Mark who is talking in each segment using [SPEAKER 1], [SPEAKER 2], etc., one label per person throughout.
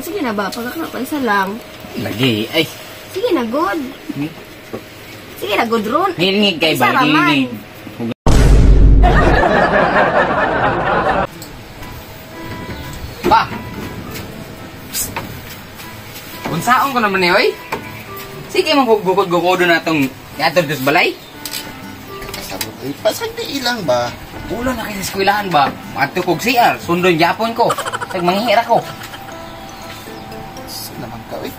[SPEAKER 1] sige na ba? Pagkakapa isa lang.
[SPEAKER 2] Lagi, ay.
[SPEAKER 1] Sige na, good. Sige na, good, Ron.
[SPEAKER 2] Ngingig kay ba? Ngingig. Pa! Unsaon ko naman ni, oy? Sige, magugukod-gukodo na itong yatod dos balay.
[SPEAKER 3] Sabot, ay, pasagdi ilang ba?
[SPEAKER 2] Ulo na kayo sa eskwelahan ba? Matukog CR, sundon Japon ko. Tag manghihira ko.
[SPEAKER 3] Saan naman ka, eh?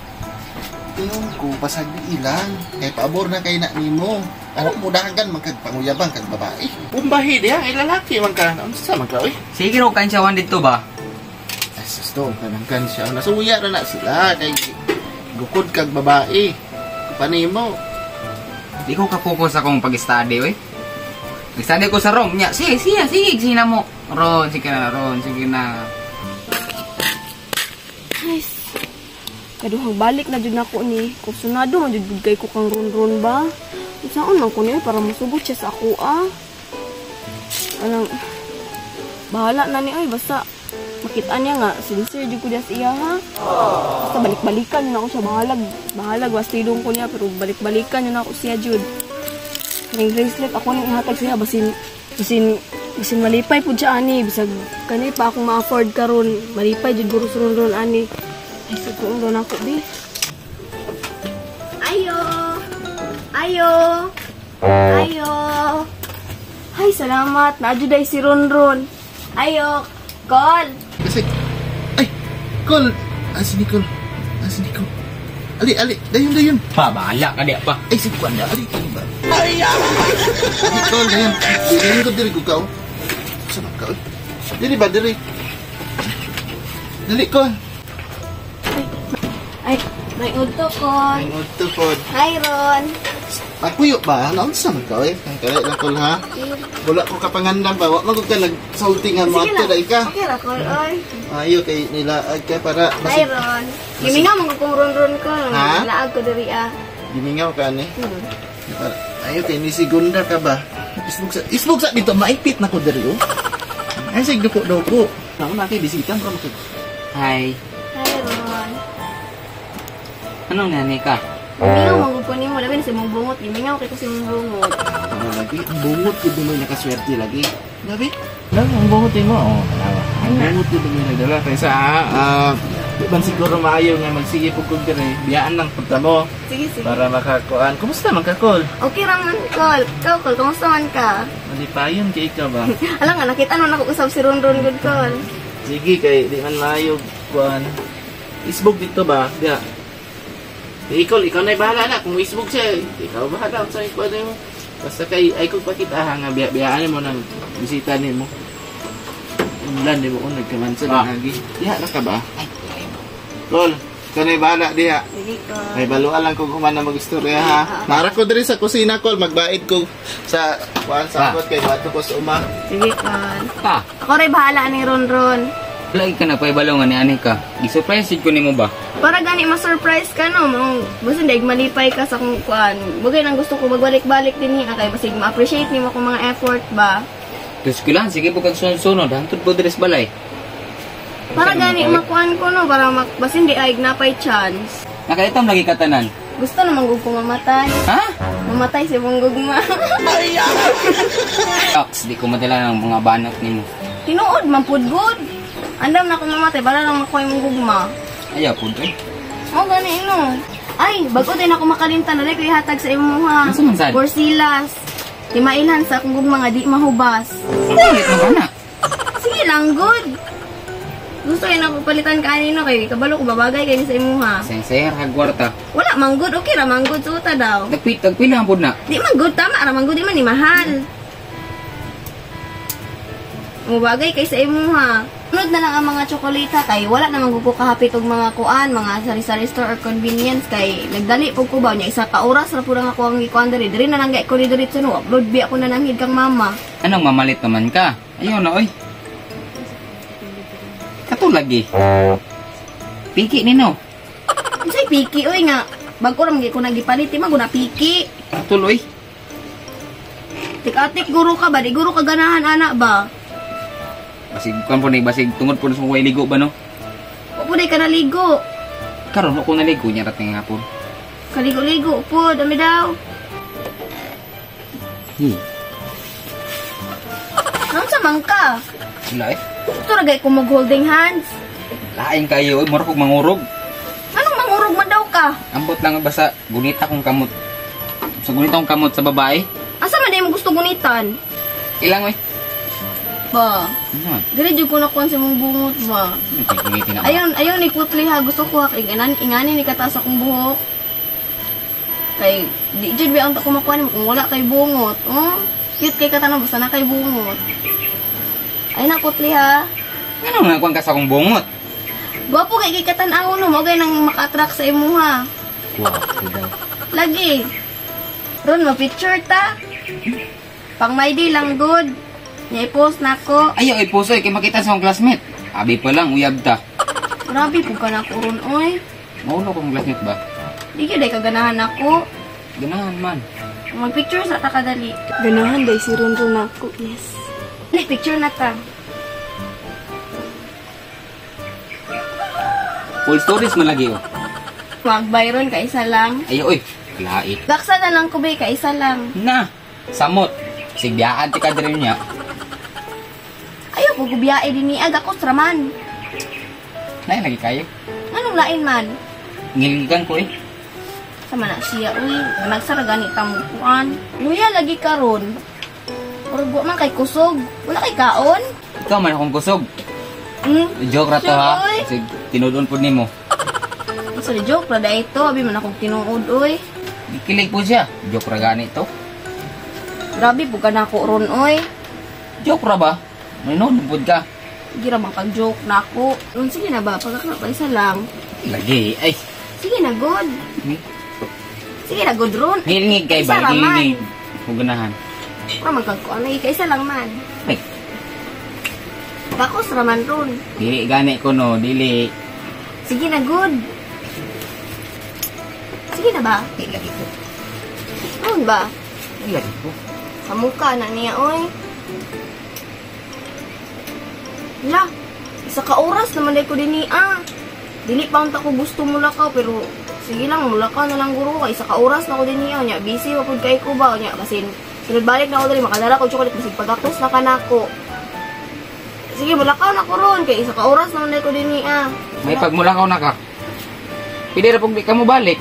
[SPEAKER 3] Tingnan ko, pasagdi ilang. Kay paabor na kay na nimo. Ano mo dahagan magkagpanguyabang kag babae?
[SPEAKER 4] Pumbahi diya, ay lalaki man ka. Ano sa man ka, oy?
[SPEAKER 2] Sige ro kansyawan dito ba?
[SPEAKER 3] Ay, susto, kanangkan siya. Nasuya na sila. Kay gukod kag babae. Panimo.
[SPEAKER 2] Di ko kapokus akong pag-study, oy. Nag-study ko sa room niya. Sige, na mo. Ron, sige na.
[SPEAKER 1] Guys, kaduhang balik na dyan ako ni. Kursunado, madjud kay ko kang ron ba? Saan man ko niya para masugot siya sa ako, Alang, bahala na ni, basta makita niya nga, sincere dyan ko niya sa iya, ha? Basta balik-balikan yun ako siya, bahalag, wastidong ko niya, pero balik-balikan yun ako siya, Jud. Karing bracelet, ako nang ihatag siya, basin malipay po siya, ani, bisag, kanil pa akong ma-afford karon malipay, Jud, gurus ron, ani. Ay, sigurong doon ako, bi. Ayo. Ay, salamat. Naadyo si Ronron. Ayo, call.
[SPEAKER 3] Kasi, ay, Col. Si Nicole. Ali. Dayon.
[SPEAKER 2] Pa, bahala ka di pa.
[SPEAKER 3] Ay, si Kwanda. Ali, ba? Ay, Nicole, dayon. Dayon ko diri ko ka, Sama ka, Diri ba, diri? Dali, Col.
[SPEAKER 1] Ay, may udto, call.
[SPEAKER 3] Ay, udto, Col.
[SPEAKER 1] Hi, Ron.
[SPEAKER 3] Magpuyo ba? Ano sa man ka, Ang kaya lang, Col, ha? Wala ko kapangandam ba? Wala ko ka nag-salting nga mo ato, dahil ka.
[SPEAKER 1] Okay ra, call, oy.
[SPEAKER 3] Ayo, kay nilaag ka para...
[SPEAKER 1] Hi, Ron. Gimingaw mo kung Ron ko.
[SPEAKER 3] Ha?
[SPEAKER 1] Nilaag ko diri,
[SPEAKER 3] Gimingaw ka, ni? Ayo, kay ni Segunda ka ba? Isbog sa dito, maipit na ko diri, Ay, sige, duko. Ako na kayo, bisitan ko.
[SPEAKER 2] Hi.
[SPEAKER 1] Hi, Ron.
[SPEAKER 2] Anong nanay ka?
[SPEAKER 1] Gimingaw mo kung ni mo. Labi na si mong bungot. Gimingaw kita si mong bungot.
[SPEAKER 3] Lagi, ang bungot ko dumoy nakaswerte lagi. Gabi? Ang bungot mo, Ang bungot ko dumoy nagdala. Kaysa, di ba siguro maayaw nga magsige po kong dire. Biyaan lang punta mo.
[SPEAKER 1] Sige.
[SPEAKER 3] Para makakuan. Kumusta man ka, Col?
[SPEAKER 1] Okay raman, call. Ikaw, call. Kamusta man ka?
[SPEAKER 3] Malipayon kay ikaw ba?
[SPEAKER 1] Alam nga, nakita naman ako usap si Ron good, call.
[SPEAKER 3] Sige, kay di man maayaw kuan. Isbog dito ba? Diya. Ikaw na bahala na. Kung isbog siya, ikaw bahala sa ikuan mo. Basta kay ay kung pakita nga biyaan mo nang bisita ni mo. Ulan di mo kung nagkamansa ng hagi. Diha na ka ba? Col, kanay bahala diha.
[SPEAKER 1] Sige, call.
[SPEAKER 3] May baluan lang kung kumana mag-istorya, ha. Nara ko diri sa kusina, Col. Magbaid ko sa kuan sa kot kay bato ko sa uma.
[SPEAKER 1] Sige, call.
[SPEAKER 2] Pa,
[SPEAKER 1] Ako rin bahala ni Ron.
[SPEAKER 2] lagi ka na paibalongan ni ani ka. I-surprise ko nimo ba?
[SPEAKER 1] Para gani ma-surprise ka, no? Basta daig malipay ka sa kung kuan. Bagay nang gusto ko magbalik-balik din niya. Kaya basig ma-appreciate niyo akong mga effort ba?
[SPEAKER 2] Tapos kulan, sige po kag sunod. Hantod po dress balay.
[SPEAKER 1] Para gani makuan ko, no? Para basta hindi ay napay chance.
[SPEAKER 2] Nakaitam lagi katanan.
[SPEAKER 1] Gusto naman ko mamatay.
[SPEAKER 2] Ha?
[SPEAKER 1] Mamatay si mong gugma.
[SPEAKER 2] Ox, di ko madala ng mga banat nimo.
[SPEAKER 1] Tinuod, mampudgod. Andam na akong mamatay, para lang makuha yung gugma.
[SPEAKER 2] Ayaw po,
[SPEAKER 1] O, gani, no? Ay, bago din ako makalimtan. Dali ko ihatag sa imo, ha?
[SPEAKER 2] Asa man sad?
[SPEAKER 1] Porsilas. Timailan sa akong gugma nga di mahubas.
[SPEAKER 2] Ulit mo ba na?
[SPEAKER 1] Sige lang, good. Gusto kayo na palitan ka anino kay kabalo ko babagay kayo sa imo, ha?
[SPEAKER 2] Sensor, hagwarta.
[SPEAKER 1] Wala, manggod. Okay ra, manggod. Suta daw.
[SPEAKER 2] Tagpilang po na.
[SPEAKER 1] Di manggod, tama ra. Manggod, di man ni mahal. Mubagay kay sa imo, ha? Sunod na lang ang mga tsokolata kay wala namang gugukahapit og mga kuan, mga sari-sari store or convenience kay nagdali pug ko ba nya isa ka oras ra pud ang ako ang gikuan diri. Diri na lang gay ko diretso no. Upload bi ako na nanghid kang mama.
[SPEAKER 2] Anong mamalit naman ka? Ayaw na, oy. Katulagi. Piki nino.
[SPEAKER 1] Unsay piki oy nga? Bago ra ko nagipalit, di man ko na piki.
[SPEAKER 2] Tuloy.
[SPEAKER 1] Tik-atik guro ka ba? Di guro ka ganahan anak ba?
[SPEAKER 2] Basig kan po basig tungod po sa way ligo ba no?
[SPEAKER 1] Pwede po day ka naligo.
[SPEAKER 2] Karon ako naligo niya rat nga hapon.
[SPEAKER 1] Kaligo-ligo po, dami daw. Ano sa mangka?
[SPEAKER 2] Wala eh.
[SPEAKER 1] Ito ragay ko mag-holding hands.
[SPEAKER 2] Lain kayo, mura kong mangurog.
[SPEAKER 1] Anong mangurog man daw ka?
[SPEAKER 2] Ambot lang basta gunita kong kamot. Sa gunita kong kamot sa babae.
[SPEAKER 1] Asa man day mo gusto gunitan?
[SPEAKER 2] Ilang eh.
[SPEAKER 1] Ba,
[SPEAKER 2] Ano?
[SPEAKER 1] dili jud ko nakuha sa mong bungot ba.
[SPEAKER 2] Guniti na.
[SPEAKER 1] Ayaw ni putli ha, gusto ko ha, ingani ni kataas akong buhok. Kay, di jud ba ang ko makuha nimo kung wala kay bungot. Oh, cute kay katanong basta na kay bungot. Ay na putli ha.
[SPEAKER 2] Ano nga kuwang ka sa akong bungot?
[SPEAKER 1] Gwapo kay katanaw no, mo gay nang maka-attract sa imo ha.
[SPEAKER 2] Wow, daw.
[SPEAKER 1] Lagi. Ron, ma-picture ta. Pang my day lang good. Niya-post na ko.
[SPEAKER 2] Ayaw, ipusoy, kay makita sa akong classmate. Abi pa lang, uyab ta.
[SPEAKER 1] Grabe po ka na ko ron, oy.
[SPEAKER 2] Maulo kong classmate ba?
[SPEAKER 1] Di ka day kaganahan ako.
[SPEAKER 2] Ganahan man.
[SPEAKER 1] Mag-picture sa ta kadali. Ganahan day si Ron ako, yes. Dali, picture na ta.
[SPEAKER 2] Full stories man lagi, oh.
[SPEAKER 1] Mag-byron ka isa lang.
[SPEAKER 2] Ayaw, oy. Lait.
[SPEAKER 1] Daksa na lang ko ba, ka isa lang.
[SPEAKER 2] Na, samot. Sigbiyaan ti kadrin niya.
[SPEAKER 1] Ayaw ko gubiyae din ni Aga ko traman.
[SPEAKER 2] Lain lagi kayo.
[SPEAKER 1] Anong lain man?
[SPEAKER 2] Ngiligan ko eh.
[SPEAKER 1] Sama na siya, uy. Nagsaragani tamukuan. Luya lagi karon. Orgo man kay kusog. Wala kay kaon.
[SPEAKER 2] Ikaw man akong kusog.
[SPEAKER 1] Hmm?
[SPEAKER 2] Joke ra to ha.
[SPEAKER 1] Sure, oy.
[SPEAKER 2] Sig tinudon po nimo.
[SPEAKER 1] Sa joke ra da ito, abi man akong tinuod, uy.
[SPEAKER 2] Dikilig po siya. Joke ra gani to.
[SPEAKER 1] Grabe po ka na ako ron, oy.
[SPEAKER 2] Joke ra ba? Manood po ka.
[SPEAKER 1] Gira bang kag-joke na ako. Sige na ba? Pagkakala pa isa lang.
[SPEAKER 2] Lagi ay.
[SPEAKER 1] Sige na, good. Sige na, good ron.
[SPEAKER 2] Ngilingig kay
[SPEAKER 1] Isa
[SPEAKER 2] ba?
[SPEAKER 1] ra man.
[SPEAKER 2] Ngilingig. Huganahan.
[SPEAKER 1] Para magkagkuan na ika-isa lang man.
[SPEAKER 2] Ay,
[SPEAKER 1] Bakos raman ron.
[SPEAKER 2] dili gani ko no, dili.
[SPEAKER 1] Sige na, good. Sige na ba?
[SPEAKER 2] Dili lagi ko.
[SPEAKER 1] Ano ba?
[SPEAKER 2] Dili lagi ko.
[SPEAKER 1] Sa mukha na niya, oy. Wala. Isa ka oras naman dahil ko din niya. Dili pa unta ko gusto mula ka, pero sige lang, mula ka na lang guro ka. Isa ka oras na ko din niya. Nya, busy mapod kay ko ba? Nya, kasi sinadbalik na ako dali, makadala ko chocolate, kasi pagkaktos na ka na ako. Sige, mula ka na ko ron. Kaya isa ka oras naman dahil ko din niya.
[SPEAKER 2] May pagmulakaw na ka. Pwede ra pag di ka mo balik.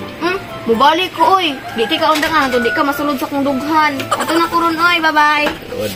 [SPEAKER 1] Mubalik ko, oy. Di ka undangan, di ka masulod sa kong dughan. Ato na ko ron, oy. Bye-bye.
[SPEAKER 2] Good.